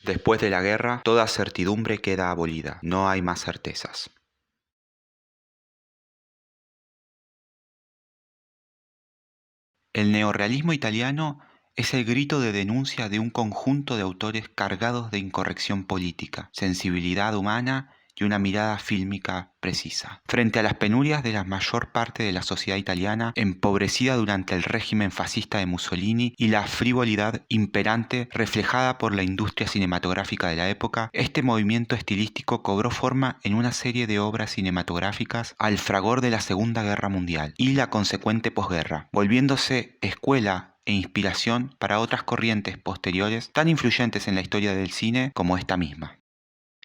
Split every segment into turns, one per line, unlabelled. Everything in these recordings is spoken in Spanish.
Después de la guerra, toda certidumbre queda abolida, no hay más certezas. El neorrealismo italiano es el grito de denuncia de un conjunto de autores cargados de incorrección política, sensibilidad humana y una mirada fílmica precisa. Frente a las penurias de la mayor parte de la sociedad italiana, empobrecida durante el régimen fascista de Mussolini y la frivolidad imperante reflejada por la industria cinematográfica de la época, este movimiento estilístico cobró forma en una serie de obras cinematográficas al fragor de la Segunda Guerra Mundial y la consecuente posguerra, volviéndose escuela e inspiración para otras corrientes posteriores tan influyentes en la historia del cine como esta misma.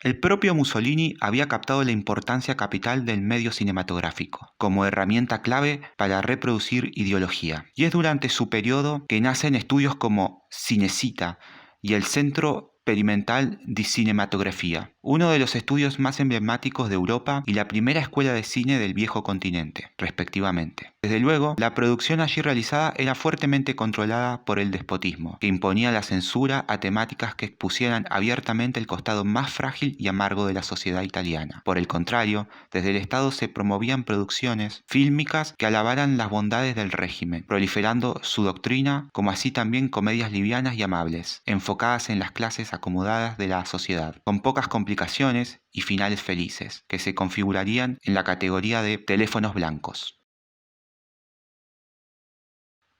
El propio Mussolini había captado la importancia capital del medio cinematográfico, como herramienta clave para reproducir ideología. Y es durante su periodo que nacen estudios como Cinecittà y el Centro Experimental di Cinematografia, uno de los estudios más emblemáticos de Europa y la primera escuela de cine del viejo continente, respectivamente. Desde luego, la producción allí realizada era fuertemente controlada por el despotismo, que imponía la censura a temáticas que expusieran abiertamente el costado más frágil y amargo de la sociedad italiana. Por el contrario, desde el Estado se promovían producciones fílmicas que alabaran las bondades del régimen, proliferando su doctrina, como así también comedias livianas y amables, enfocadas en las clases acomodadas de la sociedad, con pocas complicaciones y finales felices, que se configurarían en la categoría de teléfonos blancos.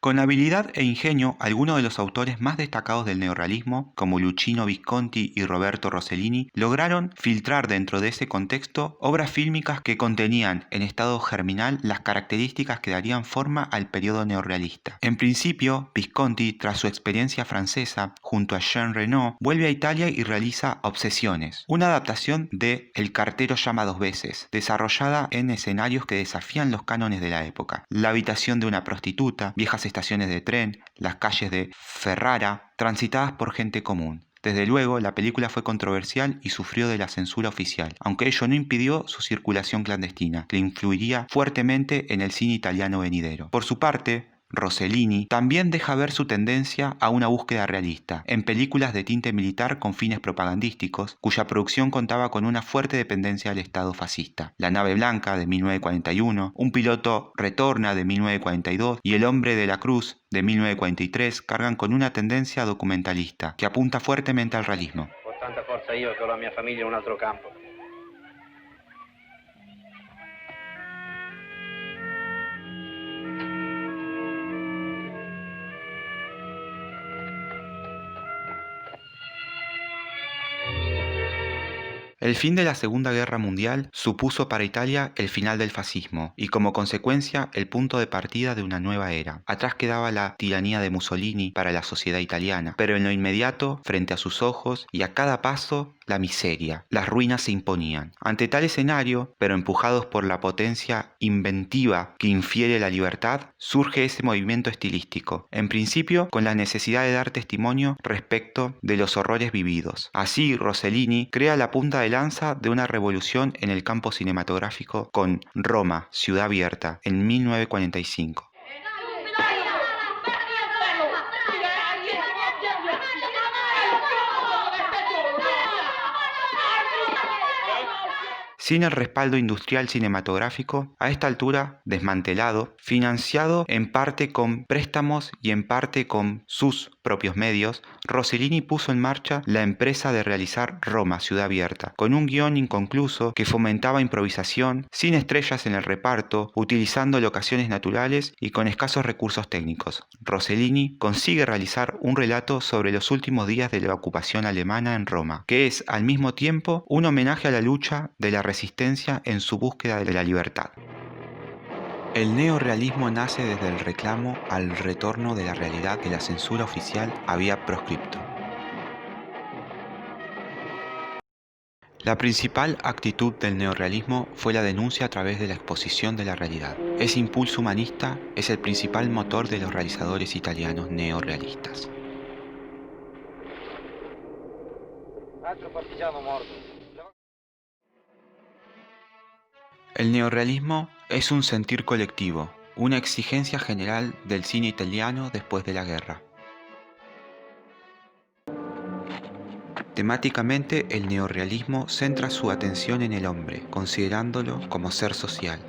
Con habilidad e ingenio, algunos de los autores más destacados del neorrealismo, como Luchino Visconti y Roberto Rossellini, lograron filtrar dentro de ese contexto obras fílmicas que contenían en estado germinal las características que darían forma al periodo neorrealista. En principio, Visconti, tras su experiencia francesa junto a Jean Reno, vuelve a Italia y realiza Obsesiones, una adaptación de El cartero llama dos veces, desarrollada en escenarios que desafían los cánones de la época. La habitación de una prostituta, viejas estaciones de tren, las calles de Ferrara, transitadas por gente común. Desde luego, la película fue controversial y sufrió de la censura oficial, aunque ello no impidió su circulación clandestina, que influiría fuertemente en el cine italiano venidero. Por su parte, Rossellini también deja ver su tendencia a una búsqueda realista, en películas de tinte militar con fines propagandísticos, cuya producción contaba con una fuerte dependencia del Estado fascista. La nave blanca, de 1941, Un piloto retorna, de 1942, y El hombre de la cruz, de 1943, cargan con una tendencia documentalista, que apunta fuertemente al realismo.
Ho tanta forza io che ho la mia famiglia in un altro campo.
El fin de la Segunda Guerra Mundial supuso para Italia el final del fascismo y como consecuencia el punto de partida de una nueva era. Atrás quedaba la tiranía de Mussolini para la sociedad italiana, pero en lo inmediato, frente a sus ojos y a cada paso, la miseria. Las ruinas se imponían. Ante tal escenario, pero empujados por la potencia inventiva que infiere la libertad, surge ese movimiento estilístico, en principio con la necesidad de dar testimonio respecto de los horrores vividos. Así, Rossellini crea la punta de lanza de una revolución en el campo cinematográfico con Roma, Ciudad Abierta, en 1945. Sin el respaldo industrial cinematográfico, a esta altura desmantelado, financiado en parte con préstamos y en parte con sus propios medios, Rossellini puso en marcha la empresa de realizar Roma, Ciudad Abierta, con un guión inconcluso que fomentaba improvisación, sin estrellas en el reparto, utilizando locaciones naturales y con escasos recursos técnicos. Rossellini consigue realizar un relato sobre los últimos días de la ocupación alemana en Roma, que es al mismo tiempo un homenaje a la lucha de la resistencia en su búsqueda de la libertad. El neorrealismo nace desde el reclamo al retorno de la realidad que la censura oficial había proscripto. La principal actitud del neorrealismo fue la denuncia a través de la exposición de la realidad. Ese impulso humanista es el principal motor de los realizadores italianos neorrealistas. El neorrealismo es un sentir colectivo, una exigencia general del cine italiano después de la guerra. Temáticamente, el neorrealismo centra su atención en el hombre, considerándolo como ser social.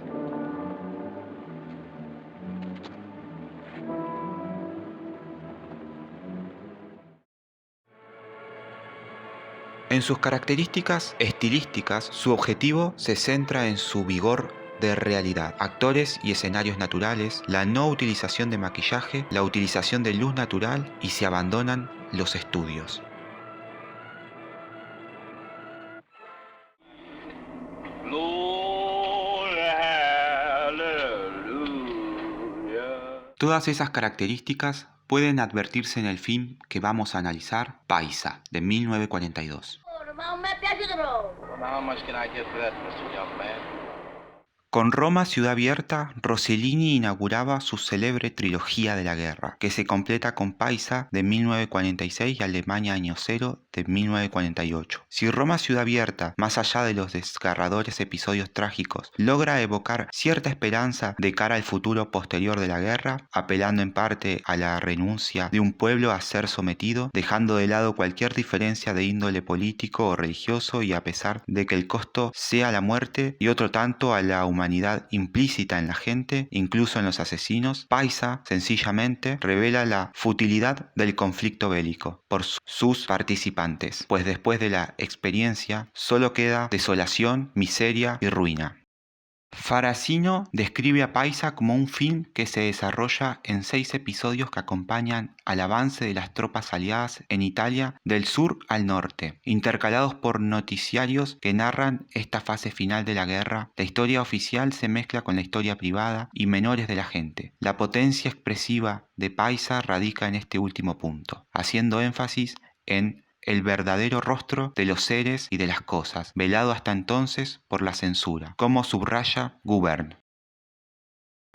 En sus características estilísticas, su objetivo se centra en su vigor de realidad, actores y escenarios naturales, la no utilización de maquillaje, la utilización de luz natural y se abandonan los estudios. Todas esas características pueden advertirse en el film que vamos a analizar, Paisa, de 1942.
How much can I get for that, Mr. Young Man?
Con Roma ciudad abierta, Rossellini inauguraba su célebre trilogía de la guerra, que se completa con Paisa de 1946 y Alemania Año Cero de 1948. Si Roma ciudad abierta, más allá de los desgarradores episodios trágicos, logra evocar cierta esperanza de cara al futuro posterior de la guerra, apelando en parte a la renuncia de un pueblo a ser sometido, dejando de lado cualquier diferencia de índole político o religioso y a pesar de que el costo sea la muerte y otro tanto a la humanidad implícita en la gente, incluso en los asesinos, Paisa sencillamente revela la futilidad del conflicto bélico por sus participantes, pues después de la experiencia solo queda desolación, miseria y ruina. Farasino describe a Paisa como un film que se desarrolla en 6 episodios que acompañan al avance de las tropas aliadas en Italia del sur al norte, intercalados por noticiarios que narran esta fase final de la guerra. La historia oficial se mezcla con la historia privada y menores de la gente. La potencia expresiva de Paisa radica en este último punto, haciendo énfasis en el verdadero rostro de los seres y de las cosas, velado hasta entonces por la censura, como subraya Gubern.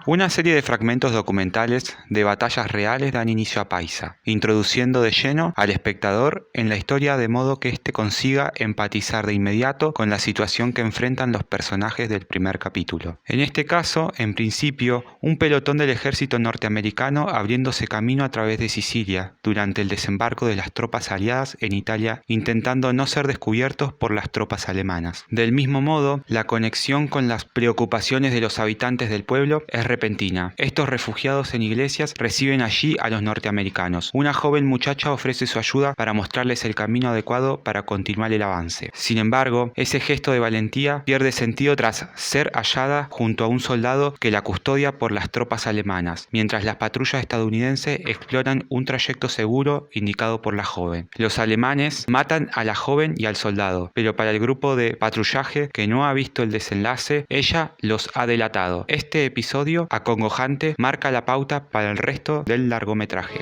Una serie de fragmentos documentales de batallas reales dan inicio a Paisa, introduciendo de lleno al espectador en la historia de modo que éste consiga empatizar de inmediato con la situación que enfrentan los personajes del primer capítulo. En este caso, en principio, un pelotón del ejército norteamericano abriéndose camino a través de Sicilia durante el desembarco de las tropas aliadas en Italia, intentando no ser descubiertos por las tropas alemanas. Del mismo modo, la conexión con las preocupaciones de los habitantes del pueblo es repentina. Estos refugiados en iglesias reciben allí a los norteamericanos. Una joven muchacha ofrece su ayuda para mostrarles el camino adecuado para continuar el avance. Sin embargo, ese gesto de valentía pierde sentido tras ser hallada junto a un soldado que la custodia por las tropas alemanas, mientras las patrullas estadounidenses exploran un trayecto seguro indicado por la joven. Los alemanes matan a la joven y al soldado, pero para el grupo de patrullaje que no ha visto el desenlace, ella los ha delatado. Este episodio acongojante marca la pauta para el resto del largometraje.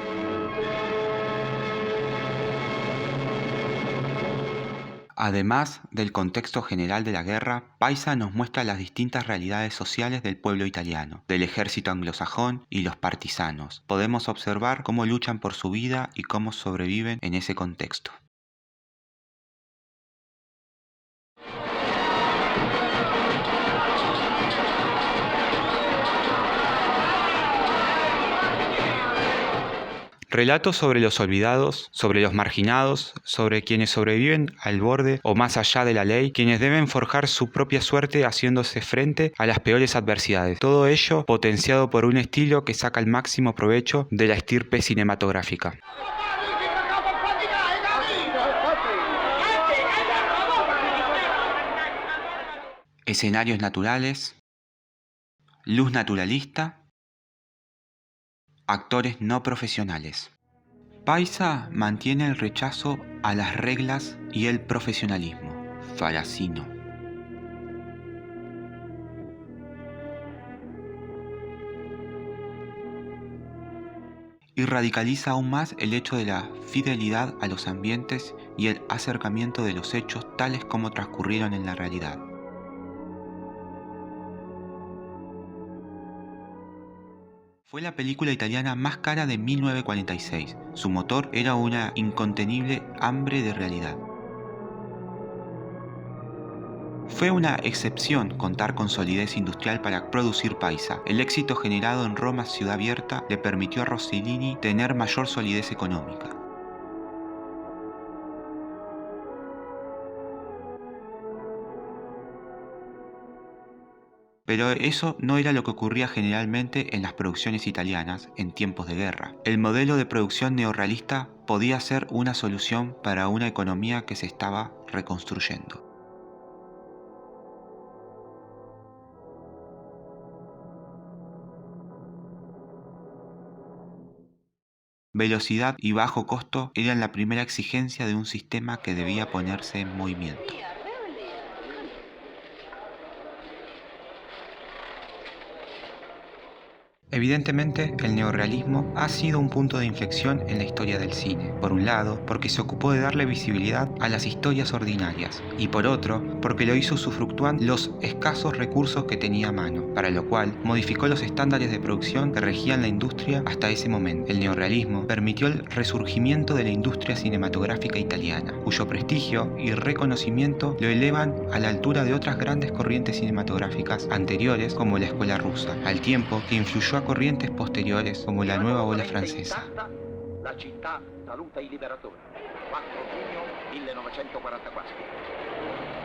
Además del contexto general de la guerra, Paisa nos muestra las distintas realidades sociales del pueblo italiano, del ejército anglosajón y los partisanos. Podemos observar cómo luchan por su vida y cómo sobreviven en ese contexto. Relatos sobre los olvidados, sobre los marginados, sobre quienes sobreviven al borde o más allá de la ley, quienes deben forjar su propia suerte haciéndose frente a las peores adversidades. Todo ello potenciado por un estilo que saca el máximo provecho de la estirpe cinematográfica. Escenarios naturales, luz naturalista, actores no profesionales. Paisa mantiene el rechazo a las reglas y el profesionalismo. Farasino. Y radicaliza aún más el hecho de la fidelidad a los ambientes y el acercamiento de los hechos tales como transcurrieron en la realidad. Fue la película italiana más cara de 1946. Su motor era una incontenible hambre de realidad. Fue una excepción contar con solidez industrial para producir Paisa. El éxito generado en Roma ciudad abierta le permitió a Rossellini tener mayor solidez económica. Pero eso no era lo que ocurría generalmente en las producciones italianas en tiempos de guerra. El modelo de producción neorrealista podía ser una solución para una economía que se estaba reconstruyendo. Velocidad y bajo costo eran la primera exigencia de un sistema que debía ponerse en movimiento. Evidentemente, el neorrealismo ha sido un punto de inflexión en la historia del cine. Por un lado, porque se ocupó de darle visibilidad a las historias ordinarias, y por otro, porque lo hizo usufructuar los escasos recursos que tenía a mano, para lo cual modificó los estándares de producción que regían la industria hasta ese momento. El neorrealismo permitió el resurgimiento de la industria cinematográfica italiana, cuyo prestigio y reconocimiento lo elevan a la altura de otras grandes corrientes cinematográficas anteriores como la escuela rusa, al tiempo que influyó a corrientes posteriores como la nueva ola francesa.
La città saluta i liberatori. 4 giugno 1944.